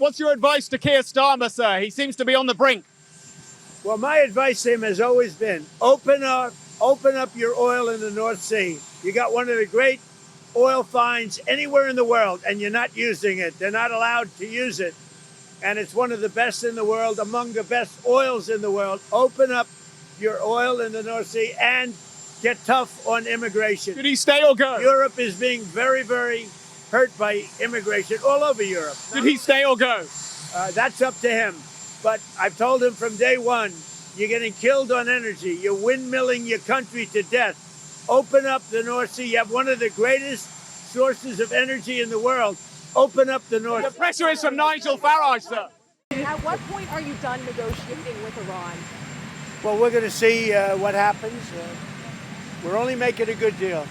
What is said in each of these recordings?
What's your advice to Keir Starmer, sir? He seems to be on the brink. Well, my advice to him has always been open up your oil in the North Sea. You got one of the great oil finds anywhere in the world, and you're not using it. They're not allowed to use it. And it's one of the best in the world, among the best oils in the world. Open up your oil in the North Sea and get tough on immigration. Did he stay or go? Europe is being very, very hurt by immigration all over Europe. Did he stay or go? That's up to him. But I've told him from day one, you're getting killed on energy. You're windmilling your country to death. Open up the North Sea. You have one of the greatest sources of energy in the world. Open up the North Sea. The pressure is from Nigel Farage, sir. At what point are you done negotiating with Iran? Well, we're going to see what happens. We're only making a good deal.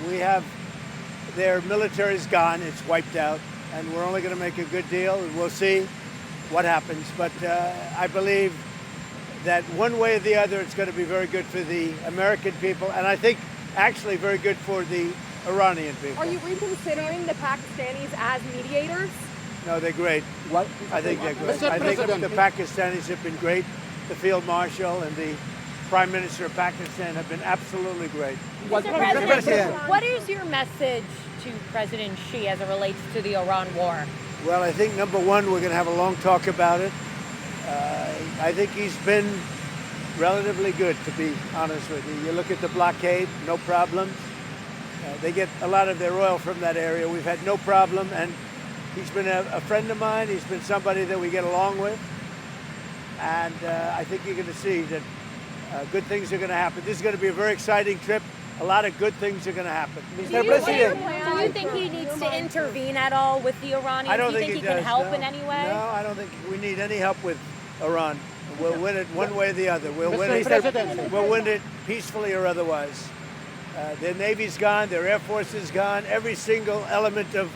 We have their military's gone. It's wiped out. And we're only going to make a good deal. And we'll see what happens. But I believe that one way or the other, it's going to be very good for the American people. And I think actually very good for the Iranian people. Are you reconsidering the Pakistanis as mediators? No, they're great. What? I think they're great. Mr. I think President, the Pakistanis have been great. The Field Marshal and the Prime Minister of Pakistan have been absolutely great. Mr. President, what is your message to President Xi as it relates to the Iran war? Well, I think number one, we're going to have a long talk about it. I think he's been relatively good, to be honest with you. You look at the blockade, no problems. They get a lot of their oil from that area. We've had no problem, and he's been a friend of mine. He's been somebody that we get along with. And I think you're going to see that good things are going to happen. This is going to be a very exciting trip. A lot of good things are going to happen. Mr. President, do you think he needs to intervene at all with the Iranians? I don't do you think he can does, help no. in any way? No, I don't think we need any help with Iran. We'll win it one way or the other. We'll win it. We'll win it peacefully or otherwise. Their Navy's gone. Their Air Force is gone. Every single element of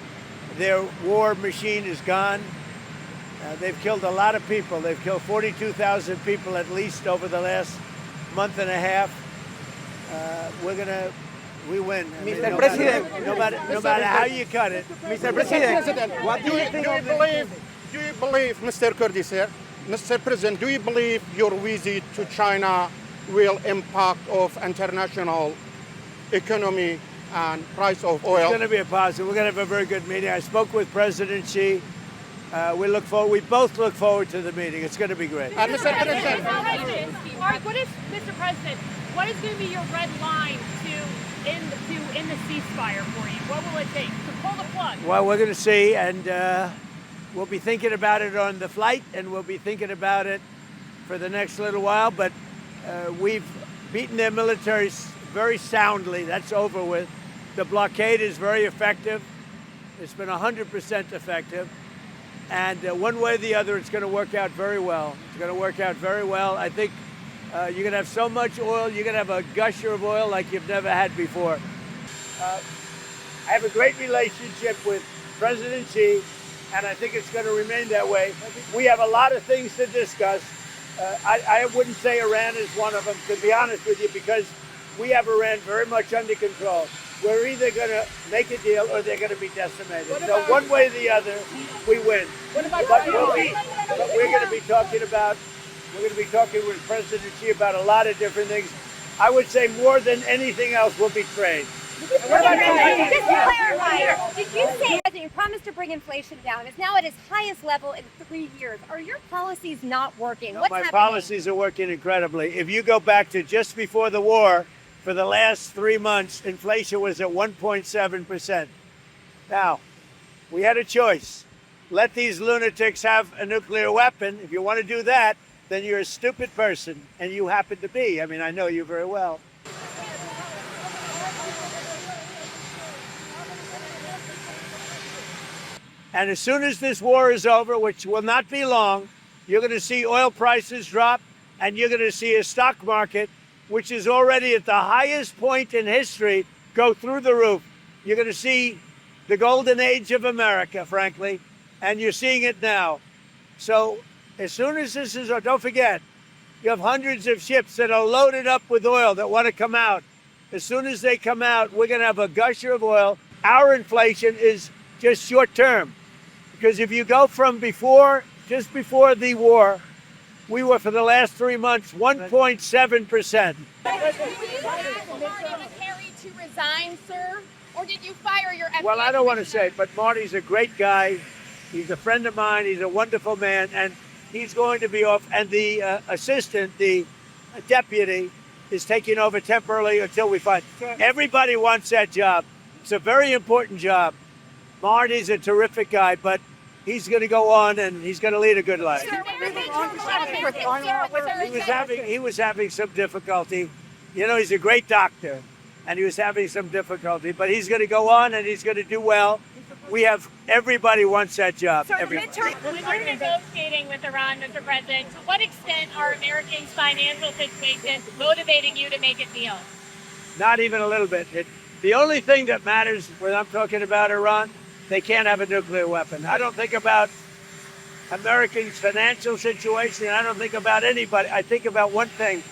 their war machine is gone. They've killed a lot of people. They've killed 42,000 people at least over the last month and a half. We win. Mr. President, no matter how you cut it. Mr. President, what do you think of Do you believe, Mr. Kurdi, sir, Mr. President, do you believe your visit to China will impact of international economy and price of oil? It's going to be a positive. We're going to have a very good meeting. I spoke with President Xi. We both look forward to the meeting. It's going to be great. Mr. President, Mr. President, what is going to be your red line to end the ceasefire for you? What will it take to pull the plug? Well, we're going to see, and we'll be thinking about it on the flight, and we'll be thinking about it for the next little while. But we've beaten their military very soundly. That's over with. The blockade is very effective. It's been 100% effective. And one way or the other, it's going to work out very well. It's going to work out very well. I think you're going to have so much oil, you're going to have a gusher of oil like you've never had before. I have a great relationship with President Xi, and I think it's going to remain that way. We have a lot of things to discuss. I wouldn't say Iran is one of them, to be honest with you, because we have Iran very much under control. We're either going to make a deal or they're going to be decimated. So one way or the other, we win. But we're going to be talking with President Xi about a lot of different things. I would say more than anything else will be trade. Just to clarify, did you say that you promised to bring inflation down? It's now at its highest level in 3 years. Are your policies not working? No, What's my happening? policies are working incredibly. If you go back to just before the war, for the last 3 months, inflation was at 1.7%. Now, we had a choice. Let these lunatics have a nuclear weapon. If you want to do that, then you're a stupid person, and you happen to be. I mean, I know you very well. And as soon as this war is over, which will not be long, you're going to see oil prices drop, and you're going to see a stock market, which is already at the highest point in history, go through the roof. You're going to see the golden age of America, frankly, and you're seeing it now. So as soon as this is, don't forget, you have hundreds of ships that are loaded up with oil that want to come out. As soon as they come out, we're going to have a gusher of oil. Our inflation is just short term. Because if you go from just before the war, we were for the last 3 months 1.7%. Kerry to resign, sir? Or did you fire your FBI Well, I don't want to commissioner? say, but Marty's a great guy. He's a friend of mine. He's a wonderful man, and he's going to be off. And the assistant, the deputy, is taking over temporarily until we find. Everybody wants that job. It's a very important job. Marty's a terrific guy, but he's going to go on and he's going to lead a good life. He was having some difficulty. You know, he's a great doctor, and he was having some difficulty, but he's going to go on and he's going to do well. Everybody wants that job. When you're negotiating with Iran, Mr. President, to what extent are Americans' financial situations motivating you to make a deal? Not even a little bit. The only thing that matters when I'm talking about Iran, they can't have a nuclear weapon. I don't think about Americans' financial situation. I don't think about anybody. I think about one thing.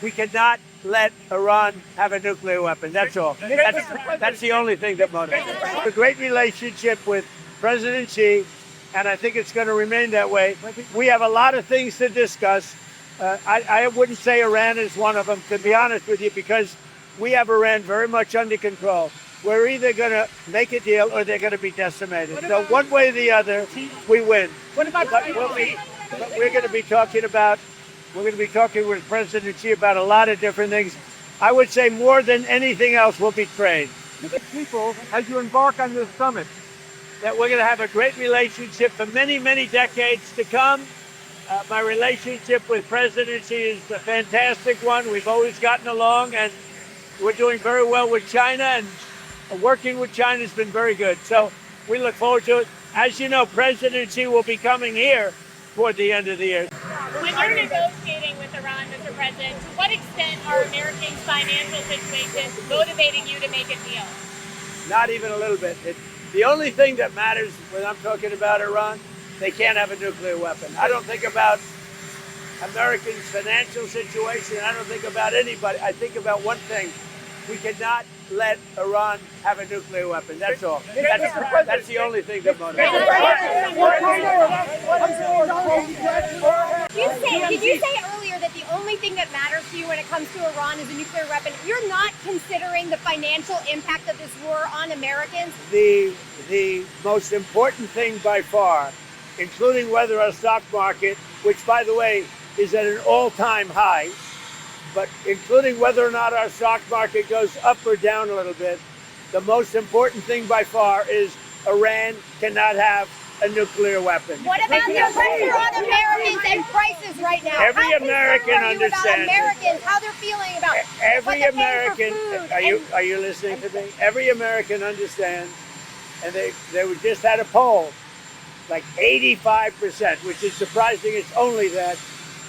We cannot let Iran have a nuclear weapon. That's all. That's the only thing that motivates. A great relationship with President Xi, and I think it's going to remain that way. We have a lot of things to discuss. I wouldn't say Iran is one of them, to be honest with you, because we have Iran very much under control. We're either going to make a deal or they're going to be decimated. So one way or the other, we win. We're going to be talking with President Xi about a lot of different things. I would say more than anything else will be trade. People, as you embark on this summit, That we're going to have a great relationship for many, many decades to come. My relationship with President Xi is a fantastic one. We've always gotten along, and we're doing very well with China, and working with China has been very good. So we look forward to it. As you know, President Xi will be coming here toward the end of the year. When you're negotiating with Iran, Mr. President, to what extent are Americans' financial situations motivating you to make a deal? Not even a little bit. The only thing that matters when I'm talking about Iran, they can't have a nuclear weapon. I don't think about Americans' financial situation. I don't think about anybody. I think about one thing. We cannot let Iran have a nuclear weapon. That's all. That's the only thing that motivates. Did you say earlier that the only thing that matters to you when it comes to Iran is a nuclear weapon? You're not considering the financial impact of this war on Americans? The most important thing by far, including whether our stock market, which by the way is at an all-time high, but including whether or not our stock market goes up or down a little bit, the most important thing by far is Iran cannot have a nuclear weapon. What about the pressure on Americans and prices right now? Every How American concerned are you about understands. Americans, how they're feeling about Every what they're paying American, for food are you listening to me? Every American understands, and they just had a poll, like 85%, which is surprising. It's only that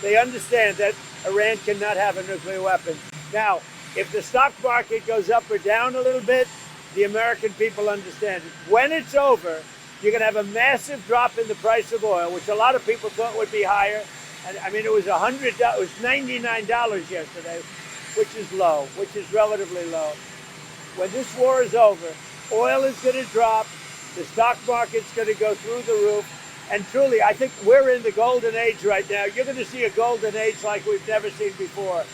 they understand that Iran cannot have a nuclear weapon. Now, if the stock market goes up or down a little bit, the American people understand it. When it's over, you're going to have a massive drop in the price of oil, which a lot of people thought would be higher. And I mean, it was $99 yesterday, which is low, which is relatively low. When this war is over, oil is going to drop, the stock market's going to go through the roof. And truly, I think we're in the golden age right now. You're going to see a golden age like we've never seen before.